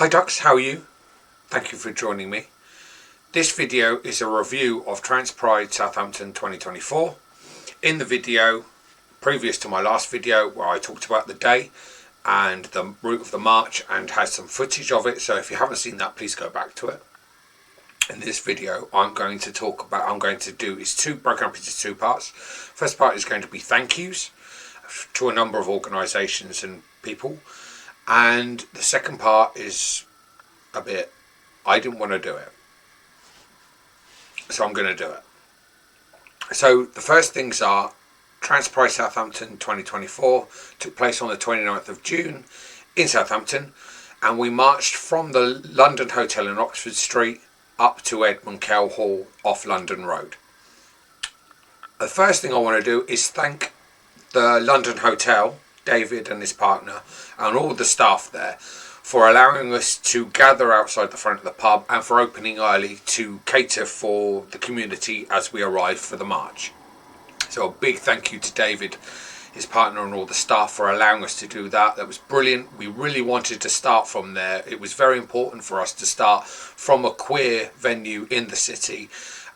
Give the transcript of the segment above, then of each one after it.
Hi Ducks, how are you? Thank you for joining me. This video is a review of Trans Pride Southampton 2024. In the video, previous to my last video where I talked about the day and the route of the march and had some footage of it, so if you haven't seen that, please go back to it. In this video, broken up into two parts. First part is going to be thank yous to a number of organisations and people. And the second part is a bit, I didn't want to do it, so I'm going to do it. So the first things are, Trans Pride Southampton 2024 took place on the 29th of June in Southampton, and we marched from the London Hotel in Oxford Street up to Edmund Kell Hall off London Road. The first thing I want to do is thank the London Hotel, David and his partner, and all the staff there for allowing us to gather outside the front of the pub and for opening early to cater for the community as we arrive for the march. So a big thank you to David, his partner, and all the staff for allowing us to do that. That was brilliant. We really wanted to start from there. It was very important for us to start from a queer venue in the city,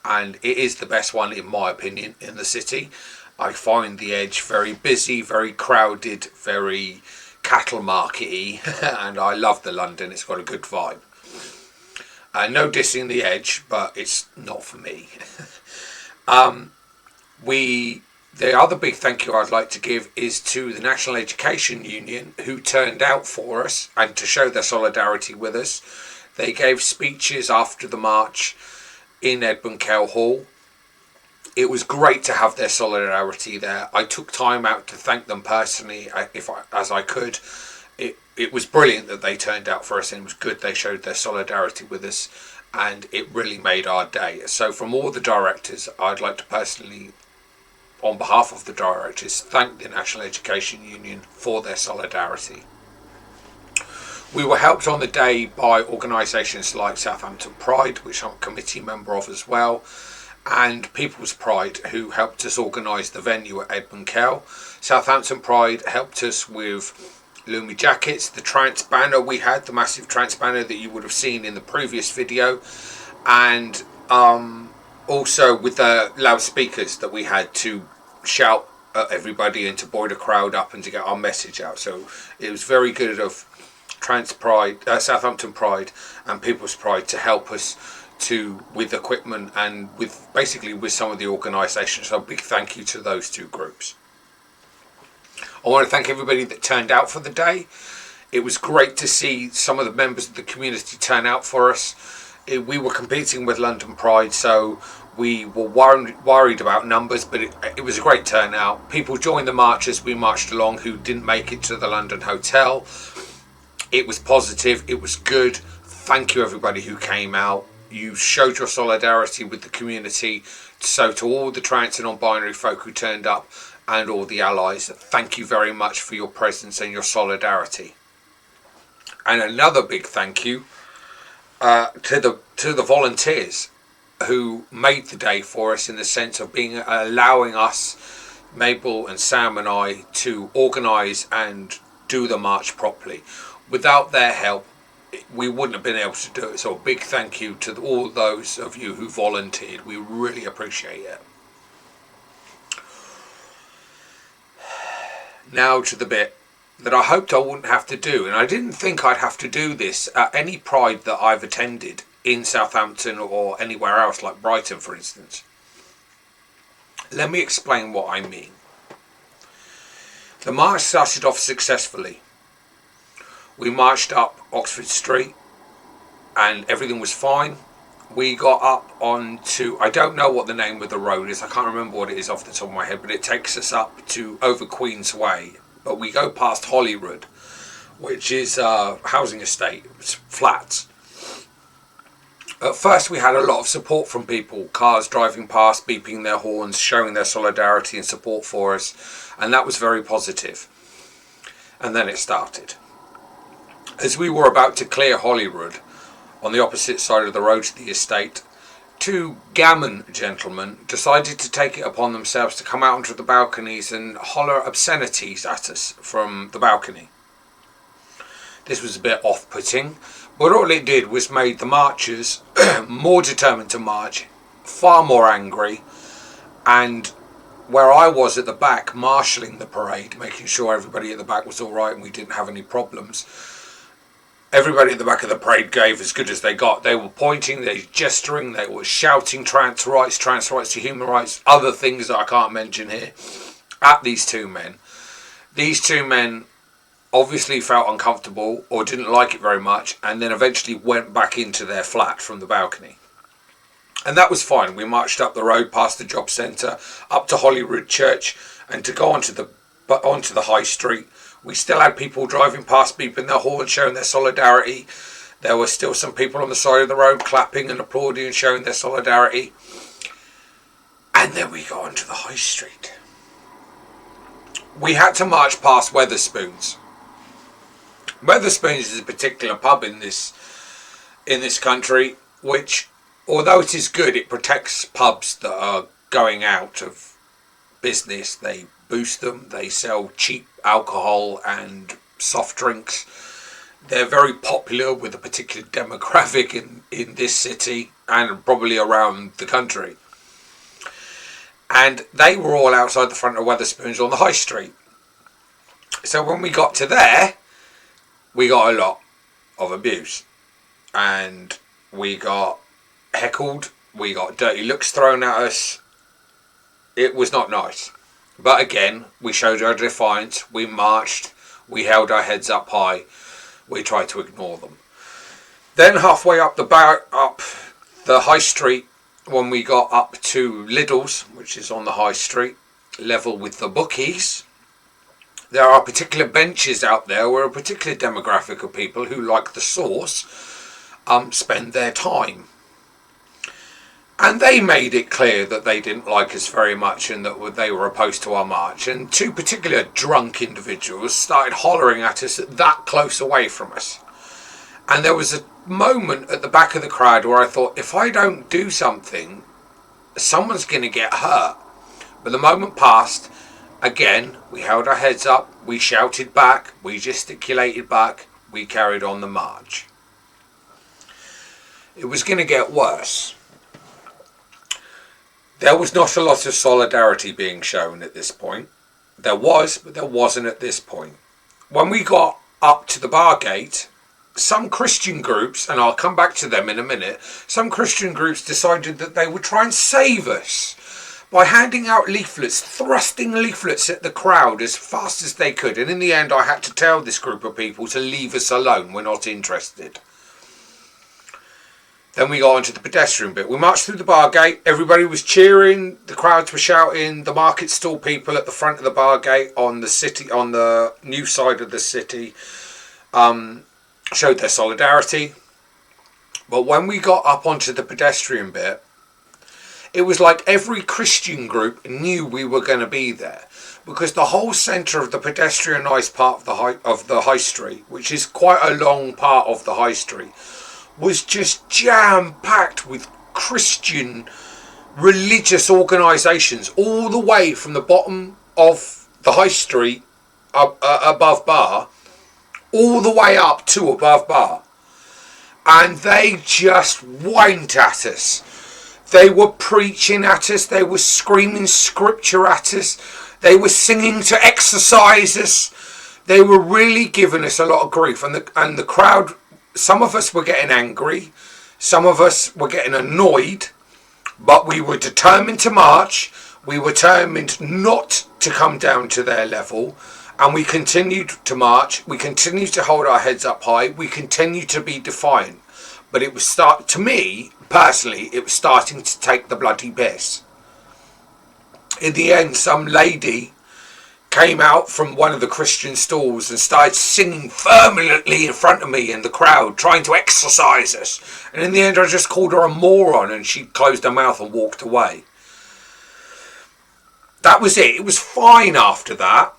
and it is the best one in my opinion in the city. I find the Edge very busy, very crowded, very cattle market-y, and I love the London. It's got a good vibe. No dissing the Edge, but it's not for me. The other big thank you I'd like to give is to the National Education Union, who turned out for us and to show their solidarity with us. They gave speeches after the march in Edmund Kell Hall. It was great to have their solidarity there. I took time out to thank them personally as I could. It was brilliant that they turned out for us, and it was good they showed their solidarity with us, and it really made our day. So from all the directors, I'd like to personally, on behalf of the directors, thank the National Education Union for their solidarity. We were helped on the day by organisations like Southampton Pride, which I'm a committee member of as well, and People's Pride, who helped us organise the venue at Edmund Kell. Southampton Pride helped us with Lumi jackets, the trance banner we had, the massive trance banner that you would have seen in the previous video, and also with the loudspeakers that we had to shout at everybody and to buoy the crowd up and to get our message out. So it was very good of Southampton Pride and People's Pride to help us with equipment and with some of the organisations. So a big thank you to those two groups. I want to thank everybody that turned out for the day. It was great to see some of the members of the community turn out for us. We were competing with London Pride, so we were worried about numbers, but it was a great turnout. People joined the march as we marched along who didn't make it to the London Hotel. It was positive, it was good. Thank you everybody who came out. You showed your solidarity with the community. So to all the trans and non-binary folk who turned up and all the allies, thank you very much for your presence and your solidarity. And another big thank you to the volunteers who made the day for us, in the sense of allowing us, Mabel and Sam and I, to organise and do the march properly. Without their help, we wouldn't have been able to do it. So a big thank you to all those of you who volunteered. We really appreciate it. Now to the bit that I hoped I wouldn't have to do, and I didn't think I'd have to do this at any Pride that I've attended in Southampton or anywhere else, like Brighton for instance. Let me explain what I mean. The march started off successfully. We marched up Oxford Street and everything was fine. We got up onto, I don't know what the name of the road is, I can't remember what it is off the top of my head, but it takes us up to over Queen's Way. But we go past Holyrood, which is a housing estate, it's flats. At first we had a lot of support from people, cars driving past, beeping their horns, showing their solidarity and support for us, and that was very positive. And then it started. As we were about to clear Holyrood, on the opposite side of the road to the estate, two gammon gentlemen decided to take it upon themselves to come out onto the balconies and holler obscenities at us from the balcony. this was a bit off-putting. But all it did was made the marchers more determined to march, far more angry, and where I was at the back marshalling the parade, making sure everybody at the back was all right and we didn't have any problems, everybody at the back of the parade gave as good as they got. They were pointing, they were gesturing, they were shouting trans rights to human rights, other things that I can't mention here, at these two men. These two men obviously felt uncomfortable or didn't like it very much, and then eventually went back into their flat from the balcony. And that was fine. We marched up the road past the job centre, up to Holyrood Church, and to go onto the high street. We still had people driving past, beeping their horns, showing their solidarity. There were still some people on the side of the road clapping and applauding and showing their solidarity. And then we got onto the high street. We had to march past Wetherspoons. Wetherspoons is a particular pub in this country, which, although it is good, it protects pubs that are going out of business. They boost them. They sell cheap alcohol and soft drinks. They're very popular with a particular demographic in this city and probably around the country. And they were all outside the front of Wetherspoons on the high street. So when we got to there, we got a lot of abuse. And we got heckled. We got dirty looks thrown at us. It was not nice. But again, we showed our defiance. We marched. We held our heads up high. We tried to ignore them. Then halfway up the high street, when we got up to Lidl's, which is on the high street, level with the bookies, there are particular benches out there where a particular demographic of people who like the sauce spend their time. And they made it clear that they didn't like us very much and that they were opposed to our march. And two particular drunk individuals started hollering at us that close away from us. And there was a moment at the back of the crowd where I thought, if I don't do something, someone's going to get hurt. But the moment passed. Again, we held our heads up, we shouted back, we gesticulated back, we carried on the march. It was going to get worse. There was not a lot of solidarity being shown at this point. There was, but there wasn't at this point. When we got up to the bar gate, some Christian groups, and I'll come back to them in a minute, some Christian groups decided that they would try and save us by handing out leaflets, thrusting leaflets at the crowd as fast as they could. And in the end, I had to tell this group of people to leave us alone. We're not interested. Then we got onto the pedestrian bit. We marched through the bar gate. Everybody was cheering. The crowds were shouting. The market stall people at the front of the bar gate on the new side of the city, showed their solidarity. But when we got up onto the pedestrian bit, it was like every Christian group knew we were going to be there, because the whole centre of the pedestrianised part of the high street, which is quite a long part of the high street, was just jam-packed with Christian religious organisations, all the way from the bottom of the high street above bar, all the way up to above bar. And they just whined at us. They were preaching at us. They were screaming scripture at us. They were singing to exercise us. They were really giving us a lot of grief. And the crowd, some of us were getting angry. Some of us were getting annoyed. But we were determined to march. We were determined not to come down to their level. And we continued to march. We continued to hold our heads up high. We continued to be defiant. But it was to me, personally, it was starting to take the bloody piss. In the end, some lady came out from one of the Christian stalls and started singing fervently in front of me in the crowd, trying to exorcise us. And in the end, I just called her a moron, and she closed her mouth and walked away. That was it. It was fine after that.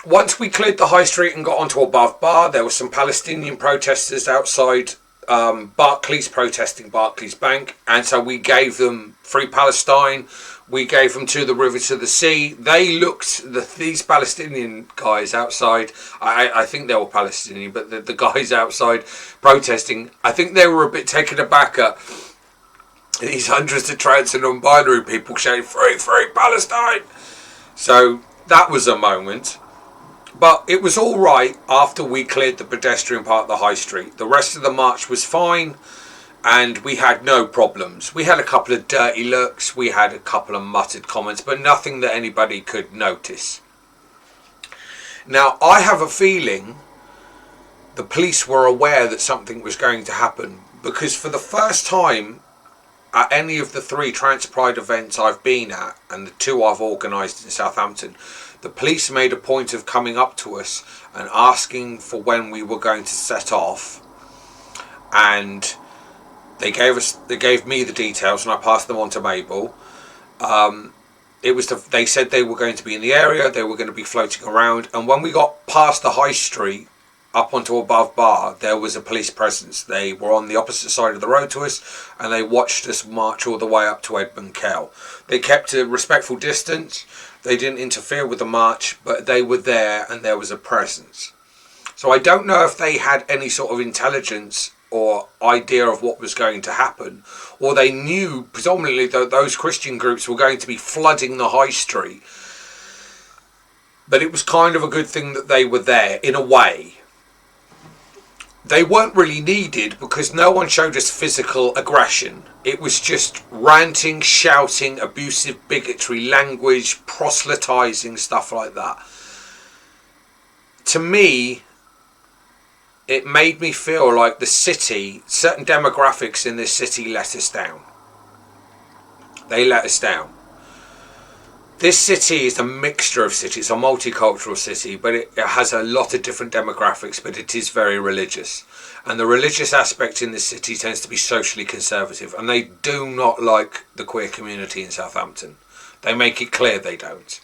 Once we cleared the high street and got onto above bar, there were some Palestinian protesters outside Barclays protesting Barclays Bank, and so we gave them Free Palestine. We gave them To the River to the Sea. They looked, these Palestinian guys outside, I think they were Palestinian, but the guys outside protesting, I think they were a bit taken aback at these hundreds of trans and non-binary people shouting free, free Palestine. So that was a moment. But it was all right after we cleared the pedestrian part of the high street. The rest of the march was fine, and we had no problems. We had a couple of dirty looks, we had a couple of muttered comments, but nothing that anybody could notice. Now, I have a feeling the police were aware that something was going to happen, because for the first time at any of the 3 Trans Pride events I've been at, and the 2 I've organised in Southampton, the police made a point of coming up to us and asking for when we were going to set off, and they gave me the details, and I passed them on to Mabel. They said they were going to be in the area, they were going to be floating around, and when we got past the high street up onto Above Bar, there was a police presence. They were on the opposite side of the road to us, and they watched us march all the way up to Edmund Kell. They kept a respectful distance. They didn't interfere with the march, but they were there and there was a presence. So I don't know if they had any sort of intelligence or idea of what was going to happen, or they knew predominantly that those Christian groups were going to be flooding the high street. But it was kind of a good thing that they were there, in a way. They weren't really needed because no one showed us physical aggression. It was just ranting, shouting, abusive bigotry language, proselytizing, stuff like that. To me, it made me feel like the city, certain demographics in this city let us down. They let us down. This city is a mixture of cities. It's a multicultural city, but it has a lot of different demographics, but it is very religious. And the religious aspect in this city tends to be socially conservative, and they do not like the queer community in Southampton. They make it clear they don't.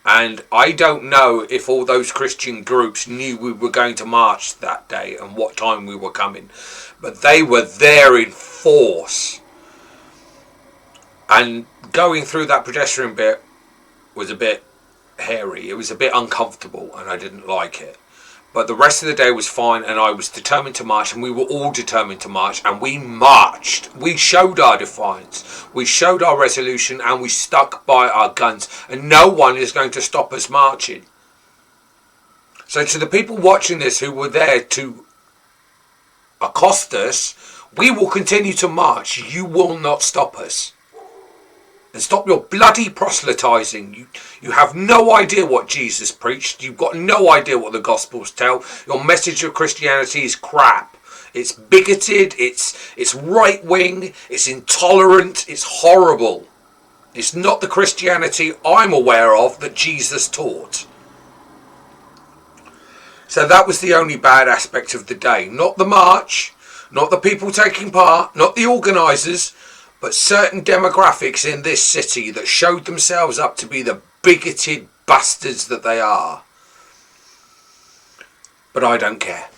And I don't know if all those Christian groups knew we were going to march that day and what time we were coming, but they were there in force. And going through that pedestrian bit was a bit hairy. It was a bit uncomfortable and I didn't like it. But the rest of the day was fine, and I was determined to march, and we were all determined to march, and we marched. We showed our defiance, we showed our resolution, and we stuck by our guns, and no one is going to stop us marching. So to the people watching this who were there to accost us, we will continue to march. You will not stop us. And stop your bloody proselytizing. You have no idea what Jesus preached. You've got no idea what the Gospels tell. Your message of Christianity is crap. It's bigoted. It's right wing. It's intolerant. It's horrible. It's not the Christianity I'm aware of that Jesus taught. So that was the only bad aspect of the day. Not the march, not the people taking part, not the organisers, but certain demographics in this city that showed themselves up to be the bigoted bastards that they are. But I don't care,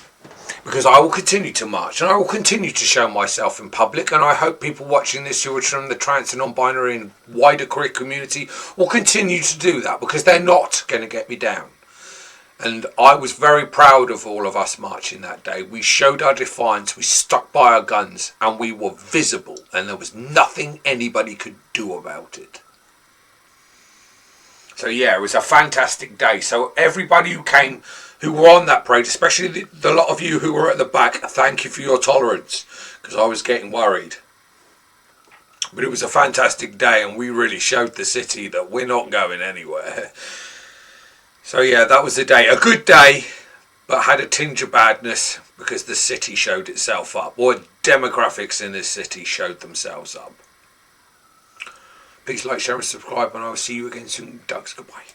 because I will continue to march and I will continue to show myself in public, and I hope people watching this who are from the trans and non-binary and wider queer community will continue to do that, because they're not going to get me down. And I was very proud of all of us marching that day. We showed our defiance, we stuck by our guns, and we were visible, and there was nothing anybody could do about it. So yeah, it was a fantastic day. So everybody who came, who were on that parade, especially the lot of you who were at the back, thank you for your tolerance, because I was getting worried. But it was a fantastic day, and we really showed the city that we're not going anywhere. So yeah, that was the day. A good day, but had a tinge of badness because the city showed itself up, or demographics in this city showed themselves up. Please like, share and subscribe, and I will see you again soon. Doug's, goodbye.